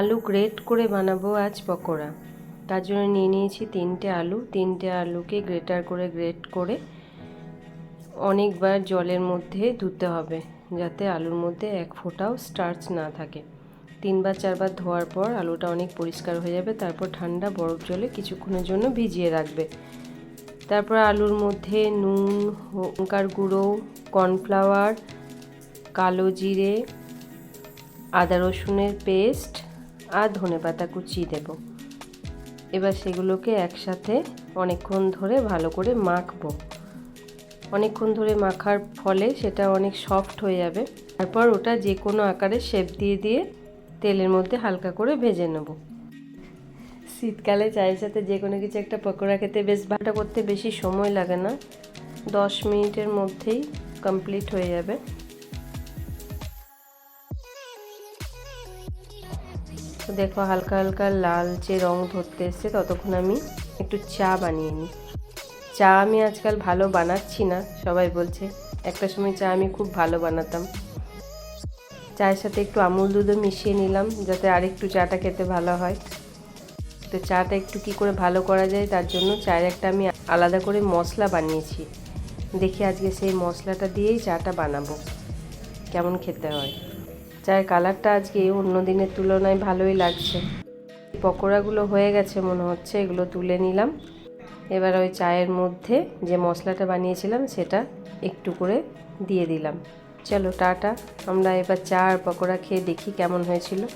আলু গ্রেট করে বানাবো আজ পকোড়া। তার জন্য নিয়ে নিয়েছি 3টে আলু। 3টে আলুকে গ্রেট করে অনেকবার জলের মধ্যে ধুতে হবে, যাতে আলুর মধ্যে এক ফোঁটাও স্টার্চ না থাকে। 3বার 4বার ধোয়ার পর আলুটা অনেক পরিষ্কার হয়ে যাবে। তারপর ঠান্ডা বরফ জলে কিছুক্ষণের জন্য ভিজিয়ে রাখবে। তারপর আলুর মধ্যে নুন, লঙ্কার গুঁড়ো, কর্নফ্লাওয়ার, কালো জিরে, আদা রসুনের পেস্ট আর ধনেপাতা কুচি দেব। এবার সেগুলোকে একসাথে অনেকক্ষণ ধরে ভালো করে মাখবো। অনেকক্ষণ ধরে মাখার ফলে সেটা অনেক সফট হয়ে যাবে। তারপর ওটা যে কোনো আকারে শেপ দিয়ে দিয়ে তেলের মধ্যে হালকা করে ভেজে নেব। শীতকালে চায়ের সাথে যে কোনো কিছু একটা পকোড়া খেতে বেশ ভালো, করতে বেশি সময় লাগে না, 10 মিনিটের মধ্যেই কমপ্লিট হয়ে যাবে। তো দেখো হালকা হালকা লালচে রং ধরতে এসছে, ততক্ষণ আমি একটু চা বানিয়ে নিই। চা আমি আজকাল ভালো বানাচ্ছি না, সবাই বলছে। একটা সময় চা আমি খুব ভালো বানাতাম। চায়ের সাথে একটু আমুল দুধও মিশিয়ে নিলাম, যাতে আরেকটু চাটা খেতে ভালো হয়। তো চাটা একটু কি করে ভালো করা যায়, তার জন্য চায়ের একটা আমি আলাদা করে মশলা বানিয়েছি। দেখি আজকে সেই মশলাটা দিয়েই চাটা বানাবো, কেমন খেতে হয়। চায়ের কালারটা আজকে অন্য দিনের তুলনায় ভালোই লাগছে। পকোড়াগুলো হয়ে গেছে মনে হচ্ছে, এগুলো তুলে নিলাম। এবার ওই চায়ের মধ্যে যে মশলাটা বানিয়েছিলাম সেটা একটু করে দিয়ে দিলাম। চলো টাটা, আমরা এবার চা আর পকোড়া খেয়ে দেখি কেমন হয়েছিল।